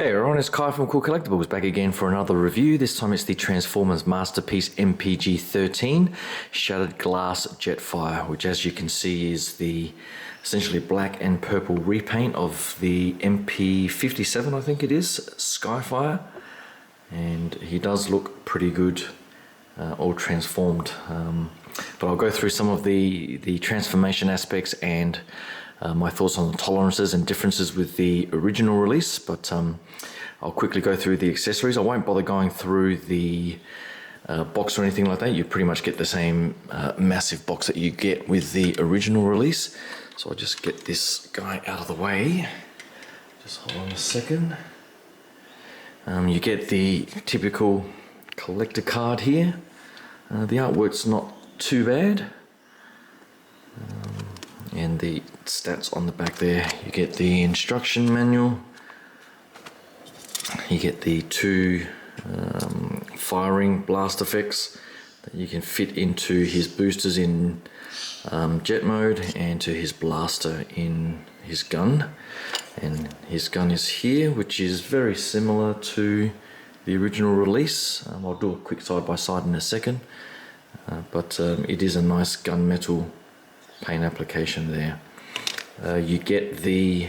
Hey everyone, it's Kai from Cool Collectibles back again for another review. This time it's the Transformers Masterpiece MPG-13 Shattered Glass Jetfire, which as you can see is the essentially black and purple repaint of the MP-57, I think it is, Skyfire. And he does look pretty good, all transformed. But I'll go through some of the transformation aspects and my thoughts on the tolerances and differences with the original release, but I'll quickly go through the accessories. I won't bother going through the box or anything like that. You pretty much get the same massive box that you get with the original release. So I'll just get this guy out of the way. Just hold on a second. You get the typical collector card here. The artwork's not too bad. And the stats on the back there. You get the instruction manual, you get the two firing blast effects that you can fit into his boosters in jet mode and to his blaster in his gun. And his gun is here, which is very similar to the original release. I'll do a quick side by side in a second, but it is a nice gunmetal paint application there. You get the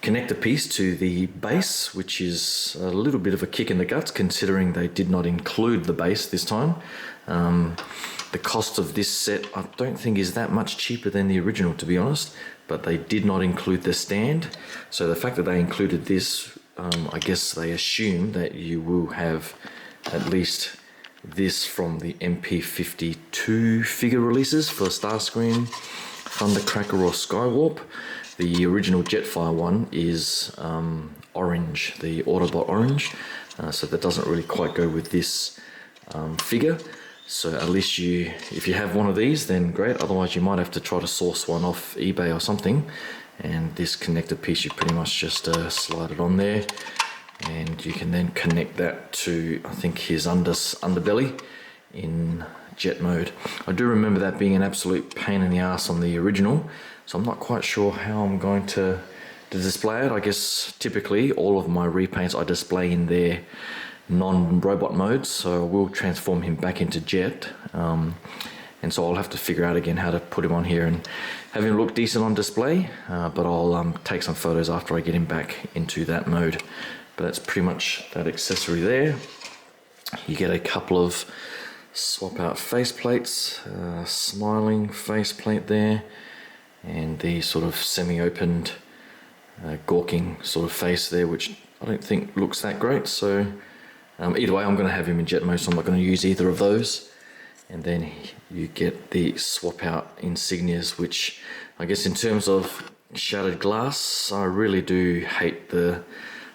connector piece to the base, which is a little bit of a kick in the guts considering they did not include the base this time. The cost of this set I don't think is that much cheaper than the original, to be honest, but they did not include the stand. So the fact that they included this, I guess they assume that you will have at least this from the MP-52 figure releases for Starscream, Thundercracker or Skywarp. The original Jetfire one is orange, the Autobot orange, so that doesn't really quite go with this figure. So at least if you have one of these, then great, otherwise you might have to try to source one off eBay or something. And this connector piece, you pretty much just slide it on there, and you can then connect that to, I think, his underbelly in jet mode. I do remember that being an absolute pain in the ass on the original, so I'm not quite sure how I'm going to display it. I guess typically all of my repaints I display in their non-robot modes, so I will transform him back into jet, and so I'll have to figure out again how to put him on here and have him look decent on display, but I'll take some photos after I get him back into that mode. But that's pretty much that accessory there. You get a couple of swap out faceplates, smiling faceplate there, and the sort of semi-opened gawking sort of face there, which I don't think looks that great. So either way, I'm going to have him in jet mode, so I'm not going to use either of those. And then you get the swap out insignias, which I guess in terms of shattered glass, I really do hate the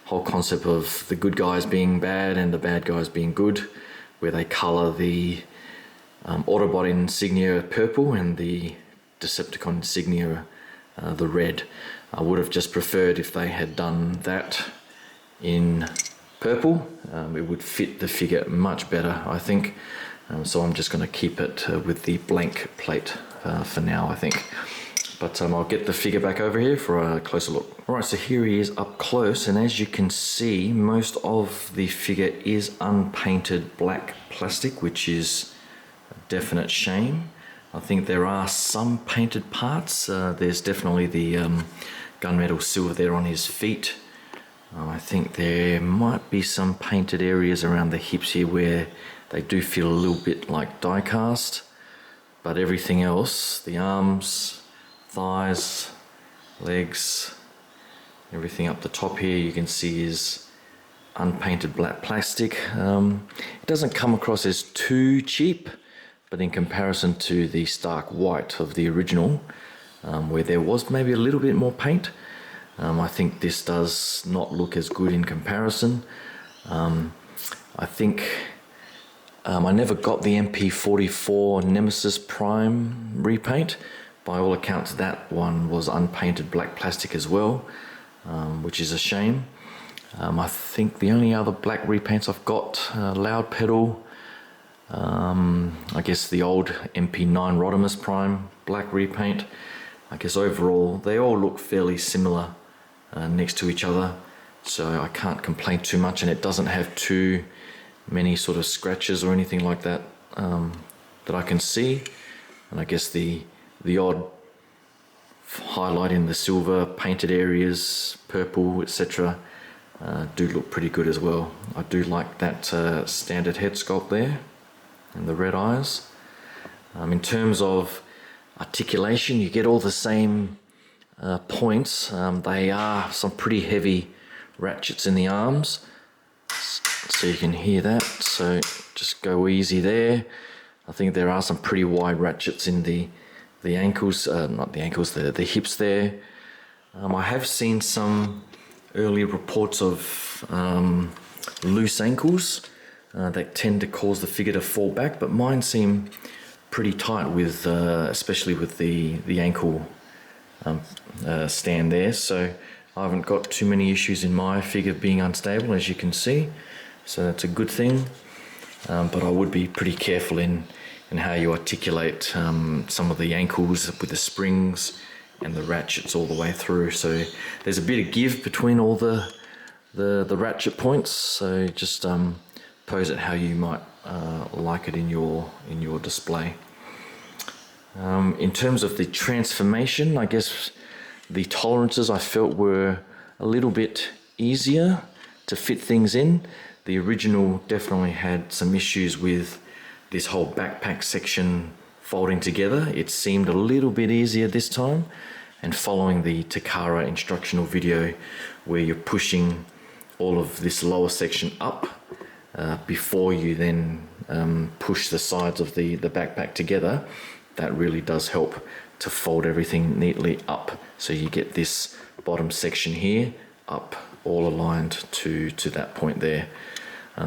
whole concept of the good guys being bad and the bad guys being good, where they color the Autobot insignia purple and the Decepticon insignia the red. I would have just preferred if they had done that in purple. It would fit the figure much better, I think. So I'm just going to keep it with the blank plate for now, I think. But I'll get the figure back over here for a closer look. Alright, so here he is up close, and as you can see, most of the figure is unpainted black plastic, which is a definite shame. I think there are some painted parts. There's definitely the gunmetal silver there on his feet. I think there might be some painted areas around the hips here where they do feel a little bit like die cast, but everything else, the arms, thighs, legs, everything up the top here you can see is unpainted black plastic. It doesn't come across as too cheap, but in comparison to the stark white of the original, where there was maybe a little bit more paint, I think this does not look as good in comparison. I think I never got the MP-44 Nemesis Prime repaint. By all accounts, that one was unpainted black plastic as well, which is a shame. I think the only other black repaints I've got, Loud Pedal, I guess the old MP9 Rodimus Prime black repaint. I guess overall they all look fairly similar next to each other. so I can't complain too much, and it doesn't have too many sort of scratches or anything like that that I can see. And I guess the odd highlight in the silver painted areas, purple, etc. Do look pretty good as well. I do like that standard head sculpt there and the red eyes. In terms of articulation, you get all the same points. They are some pretty heavy ratchets in the arms, so you can hear that, so just go easy there. I think there are some pretty wide ratchets in the ankles, not the ankles, the hips there. I have seen some early reports of loose ankles that tend to cause the figure to fall back, but mine seem pretty tight with, especially with the ankle stand there. So I haven't got too many issues in my figure being unstable, as you can see. So that's a good thing. But I would be pretty careful in how you articulate some of the ankles with the springs and the ratchets all the way through. So there's a bit of give between all the ratchet points. So just pose it how you might like it in your display. In terms of the transformation, I guess the tolerances I felt were a little bit easier to fit things in. The original definitely had some issues with this whole backpack section folding together. It seemed a little bit easier this time, and following the Takara instructional video where you're pushing all of this lower section up before you then push the sides of the backpack together, that really does help to fold everything neatly up, so you get this bottom section here up all aligned to that point there.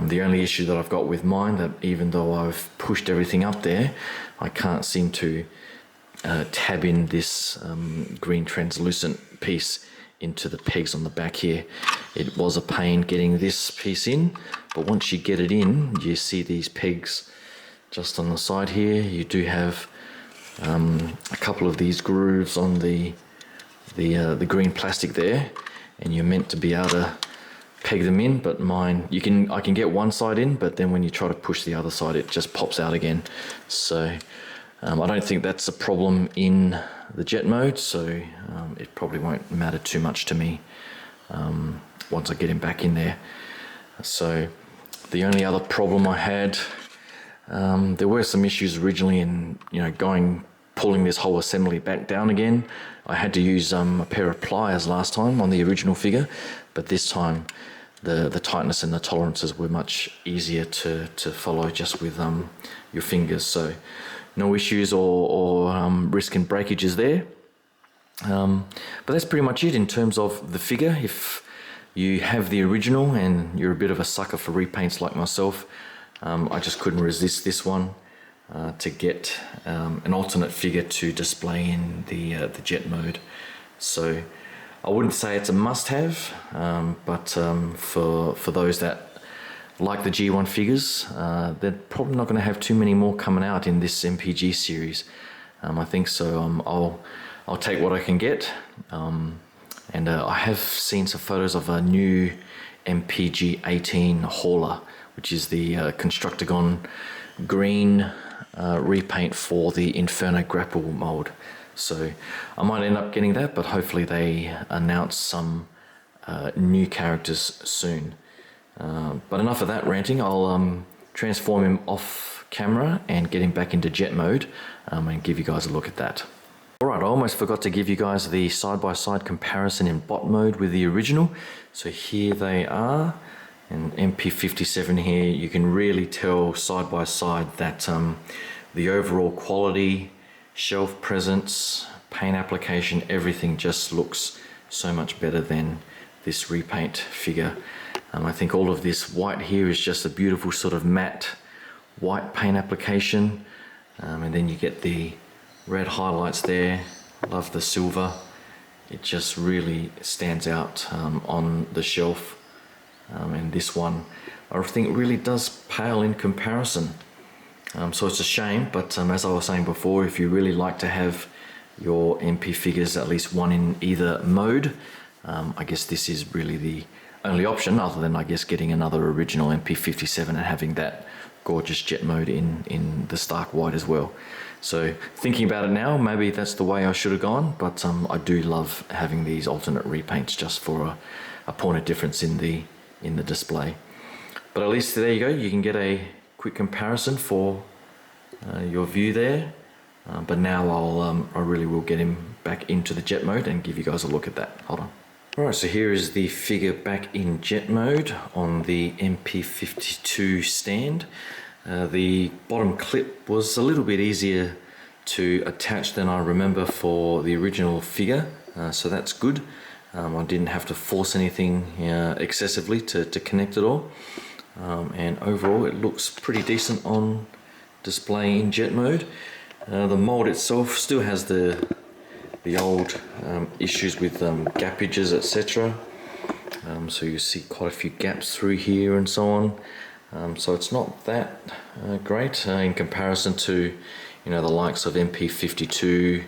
The only issue that I've got with mine, that even though I've pushed everything up there, I can't seem to tab in this green translucent piece into the pegs on the back here. It was a pain getting this piece in, but once you get it in, you see these pegs just on the side here. You do have a couple of these grooves on the green plastic there, and you're meant to be able to peg them in, but mine, I can get one side in, but then when you try to push the other side, it just pops out again. So I don't think that's a problem in the jet mode, so it probably won't matter too much to me once I get him back in there. So the only other problem I had, there were some issues originally in pulling this whole assembly back down again. I had to use a pair of pliers last time on the original figure, but this time the tightness and the tolerances were much easier to follow just with your fingers. So no issues or risk in breakages there. But that's pretty much it in terms of the figure. If you have the original and you're a bit of a sucker for repaints like myself, I just couldn't resist this one to get an alternate figure to display in the jet mode. So I wouldn't say it's a must-have, but for those that like the G1 figures, they're probably not going to have too many more coming out in this MPG series. I think so. I'll take what I can get, and I have seen some photos of a new MPG-13 hauler, which is the Constructagon green repaint for the Inferno grapple mold. So I might end up getting that, but hopefully they announce some new characters soon. But enough of that ranting. I'll transform him off camera and get him back into jet mode and give you guys a look at that. Alright, I almost forgot to give you guys the side-by-side comparison in bot mode with the original. So here they are, and MP-57 here. You can really tell side by side that the overall quality, shelf presence, paint application, everything just looks so much better than this repaint figure. I think all of this white here is just a beautiful sort of matte white paint application, and then you get the red highlights there. Love the silver. It just really stands out on the shelf, and this one I think really does pale in comparison. So it's a shame, but as I was saying before, if you really like to have your MP figures at least one in either mode, I guess this is really the only option, other than I guess getting another original MP57 and having that gorgeous jet mode in the stark white as well. So thinking about it now, maybe that's the way I should have gone, but I do love having these alternate repaints just for a point of difference in the display. But at least there you go, you can get a quick comparison for your view there. But now I really will get him back into the jet mode and give you guys a look at that. Hold on. Alright, so here is the figure back in jet mode on the MP52 stand. The bottom clip was a little bit easier to attach than I remember for the original figure, so that's good. I didn't have to force anything excessively to connect it all. And overall it looks pretty decent on display in jet mode. The mold itself still has the old issues with gappages, etc. So you see quite a few gaps through here and so on. So it's not that great in comparison to, you know, the likes of MP52.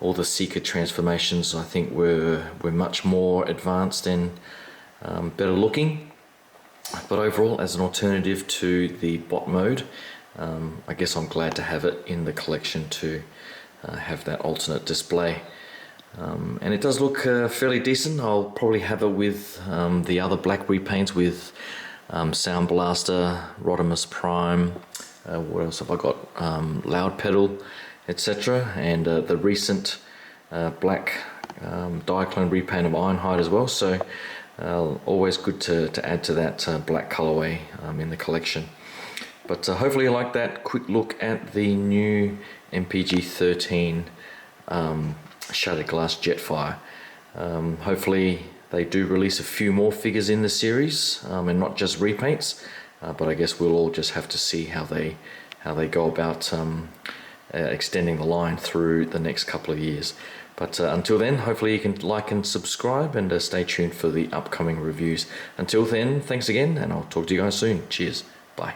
All the Seeker transformations I think were much more advanced and better looking. But overall, as an alternative to the bot mode, I guess I'm glad to have it in the collection to have that alternate display. And it does look fairly decent. I'll probably have it with the other black repaints with Sound Blaster, Rodimus Prime, what else have I got? Loud Pedal, etc. And the recent black Diaclone repaint of Ironhide as well. So always good to add to that black colorway in the collection. But hopefully you like that quick look at the new MPG-13 Shattered Glass Jetfire. Hopefully they do release a few more figures in the series and not just repaints, but I guess we'll all just have to see how they go about extending the line through the next couple of years. But until then, hopefully you can like and subscribe and stay tuned for the upcoming reviews. Until then, thanks again, and I'll talk to you guys soon. Cheers. Bye.